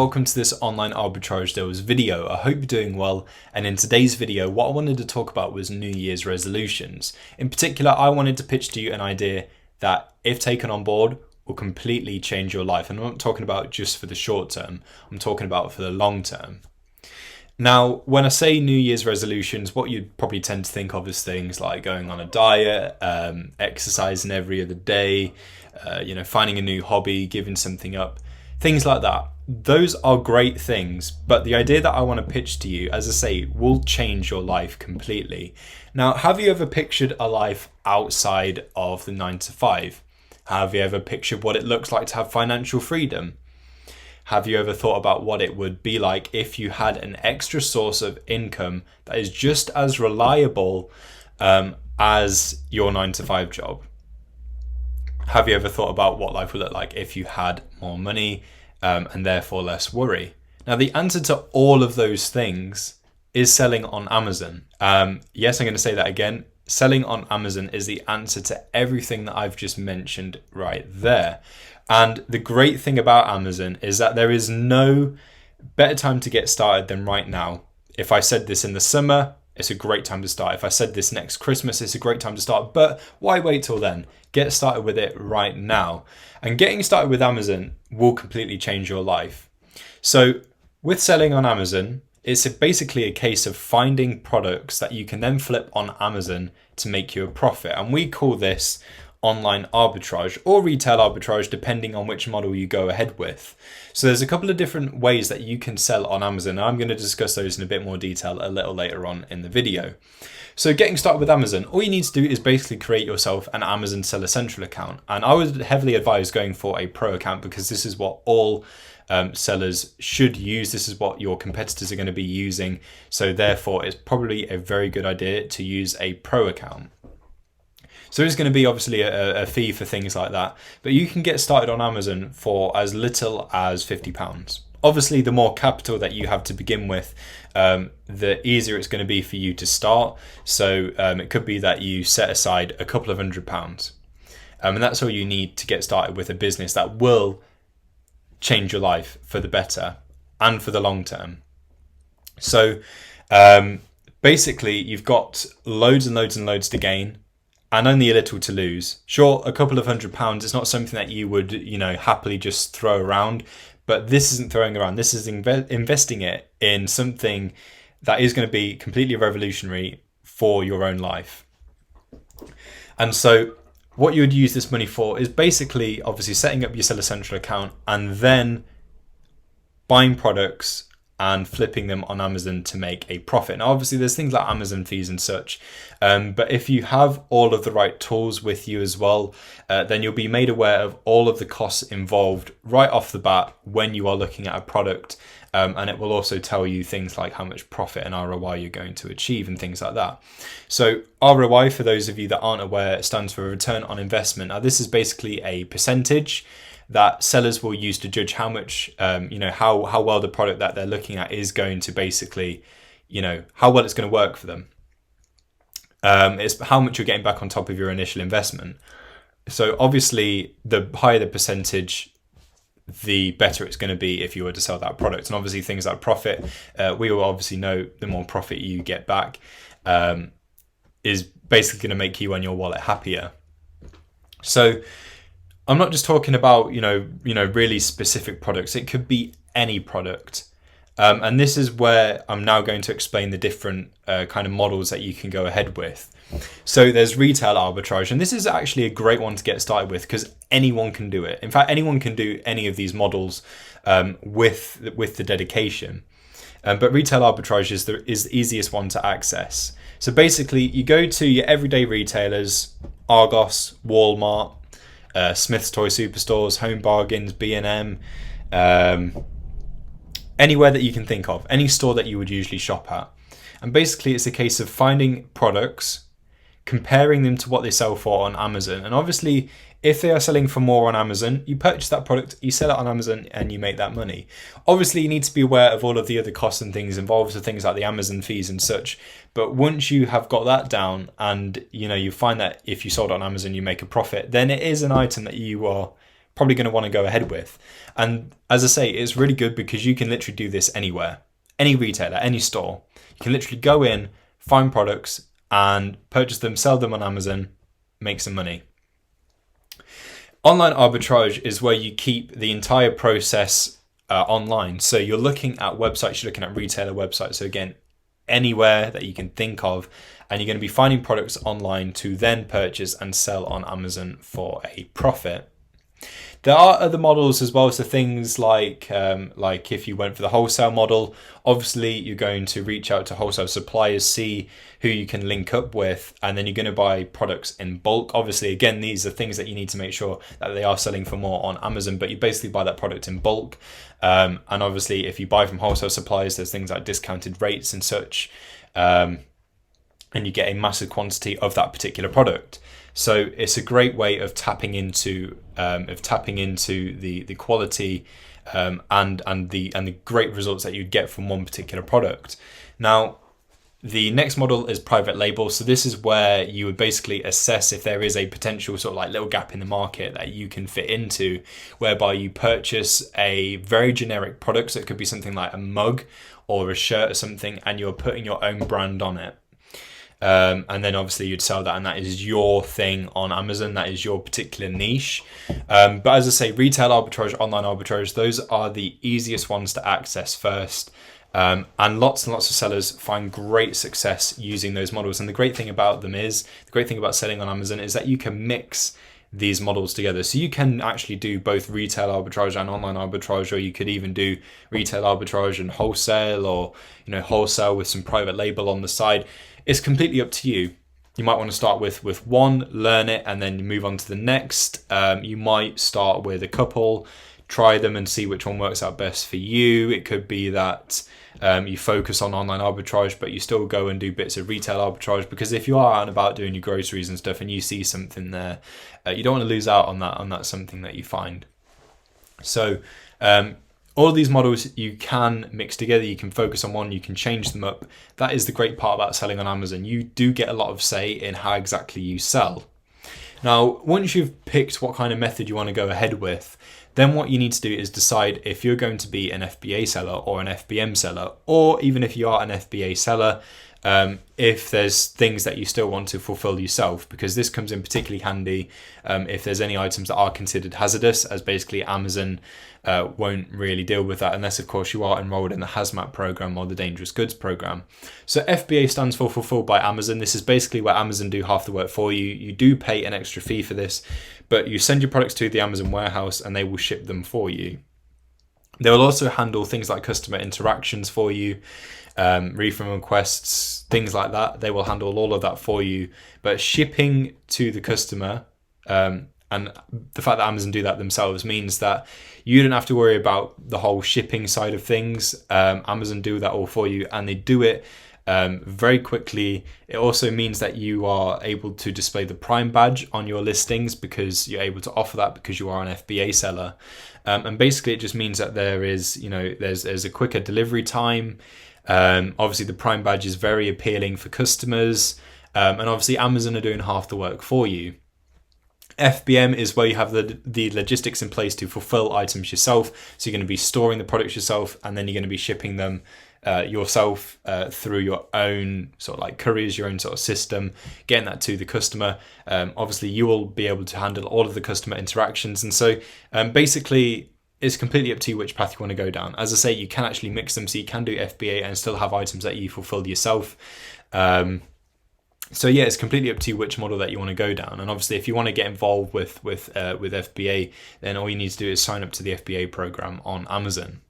welcome to this online arbitrage deals video. I hope you're doing well, and in today's video what I wanted to talk about was New Year's resolutions. In particular, I wanted to pitch to you an idea that, if taken on board, will completely change your life. And I'm not talking about just for the short term, I'm talking about for the long term. Now, when I say New Year's resolutions, what you'd probably tend to think of is things like going on a diet, exercising every other day, finding a new hobby, giving something up, things like that. Those are great things, but the idea that I want to pitch to you, as I say, will change your life completely. Now, have you ever pictured a life outside of the 9 to 5? Have you ever pictured what it looks like to have financial freedom? Have you ever thought about what it would be like if you had an extra source of income that is just as reliable as your 9 to 5 job? Have you ever thought about what life would look like if you had more money and therefore less worry? Now, the answer to all of those things is selling on Amazon. Yes, I'm going to say that again. Selling on Amazon is the answer to everything that I've just mentioned right there. And the great thing about Amazon is that there is no better time to get started than right now. If I said this in the summer, it's a great time to start. If I said this next Christmas, it's a great time to start. But why wait till then? Get started with it right now. And getting started with Amazon will completely change your life. So with selling on Amazon, it's basically a case of finding products that you can then flip on Amazon to make you a profit. And we call this online arbitrage or retail arbitrage, depending on which model you go ahead with. So there's a couple of different ways that you can sell on Amazon. I'm going to discuss those in a bit more detail a little later on in the video. So getting started with Amazon, all you need to do is basically create yourself an Amazon Seller Central account. And I would heavily advise going for a pro account, because this is what all sellers should use. This is what your competitors are going to be using. So therefore, it's probably a very good idea to use a pro account. So there's going to be obviously a fee for things like that, but you can get started on Amazon for as little as £50. Obviously, the more capital that you have to begin with, the easier it's going to be for you to start. So it could be that you set aside a couple of £100, and that's all you need to get started with a business that will change your life for the better and for the long term. So basically, you've got loads and loads and loads to gain, and only a little to lose. Sure, a couple of £100 is not something that you would, happily just throw around, but this isn't throwing around. This is investing it in something that is going to be completely revolutionary for your own life. And so what you would use this money for is basically, obviously, setting up your Seller Central account and then buying products and flipping them on Amazon to make a profit. Now, obviously, there's things like Amazon fees and such, but if you have all of the right tools with you as well, then you'll be made aware of all of the costs involved right off the bat when you are looking at a product, and it will also tell you things like how much profit and ROI you're going to achieve and things like that. So ROI, for those of you that aren't aware, stands for return on investment. Now, this is basically a percentage that sellers will use to judge how much, how well the product that they're looking at is going to basically, how well it's going to work for them. It's how much you're getting back on top of your initial investment. So obviously, the higher the percentage, the better it's going to be if you were to sell that product. And obviously, things like profit, we will obviously know the more profit you get back is basically going to make you and your wallet happier. So I'm not just talking about, really specific products. It could be any product. And this is where I'm now going to explain the different kind of models that you can go ahead with. So there's retail arbitrage, and this is actually a great one to get started with because anyone can do it. In fact, anyone can do any of these models with the dedication. But retail arbitrage is the easiest one to access. So basically, you go to your everyday retailers, Argos, Walmart, Smith's Toy Superstores, Home Bargains, B&M, anywhere that you can think of, any store that you would usually shop at. And basically, it's a case of finding products, comparing them to what they sell for on Amazon. And obviously, if they are selling for more on Amazon, you purchase that product, you sell it on Amazon, and you make that money. Obviously, you need to be aware of all of the other costs and things involved, so things like the Amazon fees and such. But once you have got that down and you find that if you sold on Amazon, you make a profit, then it is an item that you are probably going to want to go ahead with. And as I say, it's really good because you can literally do this anywhere, any retailer, any store. You can literally go in, find products and purchase them, sell them on Amazon, make some money. Online arbitrage is where you keep the entire process online. So you're looking at websites, you're looking at retailer websites. So again, anywhere that you can think of, and you're going to be finding products online to then purchase and sell on Amazon for a profit. There are other models as well, so things like if you went for the wholesale model, obviously you're going to reach out to wholesale suppliers, see who you can link up with, and then you're going to buy products in bulk. Obviously, again, these are things that you need to make sure that they are selling for more on Amazon, but you basically buy that product in bulk. And obviously, if you buy from wholesale suppliers, there's things like discounted rates and such, and you get a massive quantity of that particular product. So it's a great way of tapping into the quality and the great results that you'd get from one particular product. Now, the next model is private label. So this is where you would basically assess if there is a potential sort of like little gap in the market that you can fit into, whereby you purchase a very generic product. So it could be something like a mug or a shirt or something, and you're putting your own brand on it. And then obviously you'd sell that, and that is your thing on Amazon. That is your particular niche. But as I say, retail arbitrage, online arbitrage, those are the easiest ones to access first. And lots of sellers find great success using those models. And the great thing about selling on Amazon is that you can mix these models together. So you can actually do both retail arbitrage and online arbitrage, or you could even do retail arbitrage and wholesale, or wholesale with some private label on the side. It's completely up to you. You might want to start with one, learn it, and then move on to the next. You might start with a couple, try them and see which one works out best for you. It could be that you focus on online arbitrage, but you still go and do bits of retail arbitrage, because if you are out and about doing your groceries and stuff and you see something there, you don't want to lose out on that something that you find. So all of these models you can mix together, you can focus on one, you can change them up. That is the great part about selling on Amazon. You do get a lot of say in how exactly you sell. Now, once you've picked what kind of method you want to go ahead with, then what you need to do is decide if you're going to be an FBA seller or an FBM seller, or even if you are an FBA seller, if there's things that you still want to fulfill yourself, because this comes in particularly handy if there's any items that are considered hazardous, as basically Amazon won't really deal with that unless, of course, you are enrolled in the hazmat program or the dangerous goods program. So FBA stands for fulfilled by Amazon. This is basically where Amazon do half the work for you. You do pay an extra fee for this, but you send your products to the Amazon warehouse and they will ship them for you. They will also handle things like customer interactions for you, refund requests, things like that. They will handle all of that for you. But shipping to the customer, and the fact that Amazon do that themselves, means that you don't have to worry about the whole shipping side of things. Amazon do that all for you, and they do it very quickly. It also means that you are able to display the Prime badge on your listings, because you're able to offer that because you are an FBA seller. And basically it just means that there's a quicker delivery time. Obviously the Prime badge is very appealing for customers, and obviously Amazon are doing half the work for you. FBM is where you have the logistics in place to fulfill items yourself. So you're going to be storing the products yourself, and then you're going to be shipping them yourself through your own sort of like couriers, your own sort of system, getting that to the customer. Obviously you will be able to handle all of the customer interactions, and so basically it's completely up to you which path you want to go down. As I say, you can actually mix them, so you can do FBA and still have items that you fulfill yourself. So yeah, it's completely up to you which model that you want to go down. And obviously, if you want to get involved with FBA, then all you need to do is sign up to the FBA program on Amazon.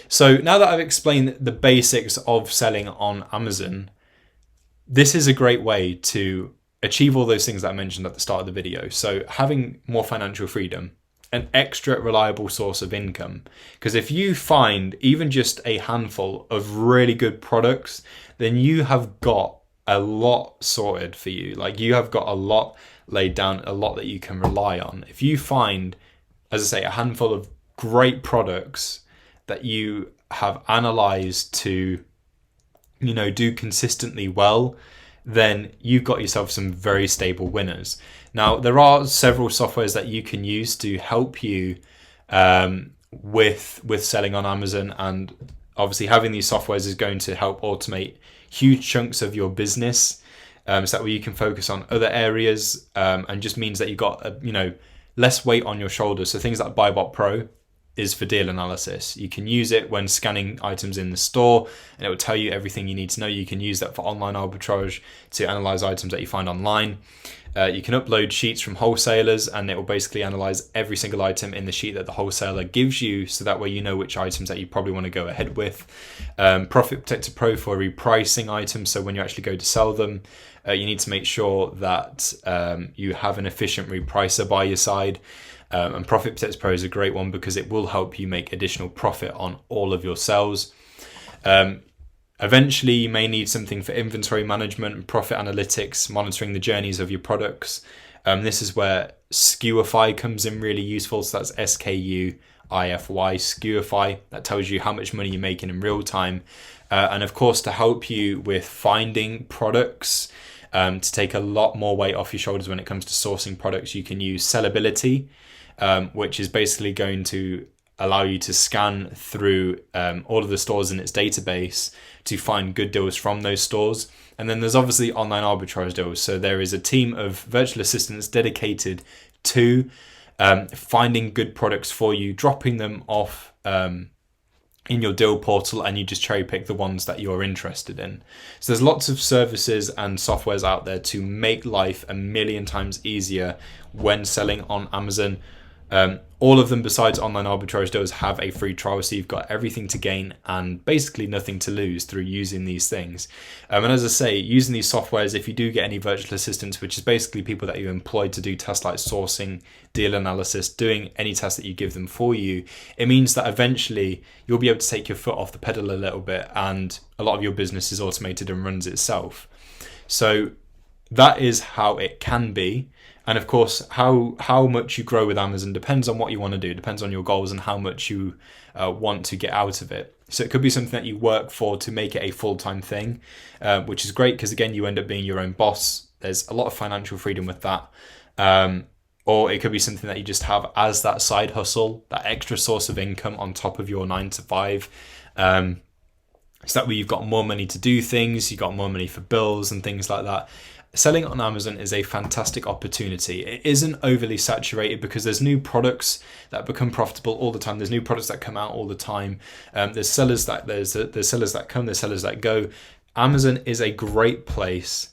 So now that I've explained the basics of selling on Amazon, this is a great way to achieve all those things that I mentioned at the start of the video. So having more financial freedom, an extra reliable source of income. Because if you find even just a handful of really good products, then you have got a lot sorted for you. Like, you have got a lot laid down, a lot that you can rely on. If you find, as I say, a handful of great products that you have analyzed to, do consistently well, then you've got yourself some very stable winners. Now, there are several softwares that you can use to help you with selling on Amazon, and obviously having these softwares is going to help automate huge chunks of your business, so that way you can focus on other areas, and just means that you've got less weight on your shoulders. So things like BuyBot Pro is for deal analysis. You can use it when scanning items in the store, and it will tell you everything you need to know. You can use that for online arbitrage to analyze items that you find online. You can upload sheets from wholesalers, and it will basically analyze every single item in the sheet that the wholesaler gives you, so that way you know which items that you probably want to go ahead with. Profit Protector Pro for repricing items, so when you actually go to sell them, you need to make sure that you have an efficient repricer by your side. And Profit Protector Pro is a great one because it will help you make additional profit on all of your sales. Eventually, you may need something for inventory management and profit analytics, monitoring the journeys of your products. This is where Skewerify comes in really useful. So that's SKUIFY, Skewerify. That tells you how much money you're making in real time. And of course, to help you with finding products, to take a lot more weight off your shoulders when it comes to sourcing products, you can use Sellability, which is basically going to allow you to scan through all of the stores in its database to find good deals from those stores. And then there's obviously online arbitrage deals. So there is a team of virtual assistants dedicated to finding good products for you, dropping them off in your deal portal, and you just cherry pick the ones that you're interested in. So there's lots of services and softwares out there to make life a million times easier when selling on Amazon. All of them, besides online arbitrage deals, have a free trial, so you've got everything to gain and basically nothing to lose through using these things. And as I say, using these softwares, if you do get any virtual assistants, which is basically people that you employ to do tasks like sourcing, deal analysis, doing any task that you give them for you, it means that eventually you'll be able to take your foot off the pedal a little bit, and a lot of your business is automated and runs itself. So that is how it can be. And of course, how much you grow with Amazon depends on what you want to do, depends on your goals and how much you want to get out of it. So it could be something that you work for to make it a full-time thing, which is great because, again, you end up being your own boss. There's a lot of financial freedom with that. Or it could be something that you just have as that side hustle, that extra source of income on top of your 9 to 5. So that way you've got more money to do things, you've got more money for bills and things like that. Selling on Amazon is a fantastic opportunity. It isn't overly saturated because there's new products that become profitable all the time. There's new products that come out all the time. There's sellers that there's sellers that come, there's sellers that go. Amazon is a great place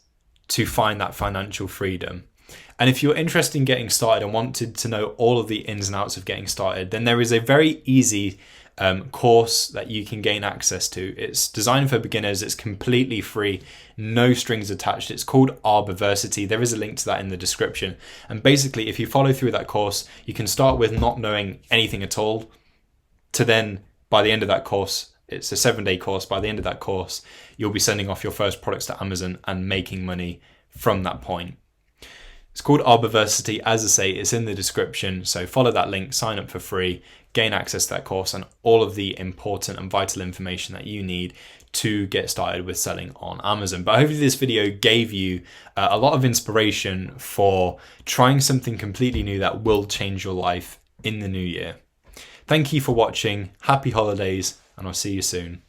to find that financial freedom. And if you're interested in getting started and wanted to know all of the ins and outs of getting started, then there is a very easy course that you can gain access to. It's designed for beginners. It's completely free, no strings attached. It's called Arbiversity. There is a link to that in the description. And basically, if you follow through that course, you can start with not knowing anything at all to then, by the end of that course, it's a 7-day course. By the end of that course, you'll be sending off your first products to Amazon and making money from that point. It's called Arbiversity. As I say, it's in the description. So follow that link, sign up for free, gain access to that course and all of the important and vital information that you need to get started with selling on Amazon. But hopefully this video gave you a lot of inspiration for trying something completely new that will change your life in the new year. Thank you for watching. Happy holidays, and I'll see you soon.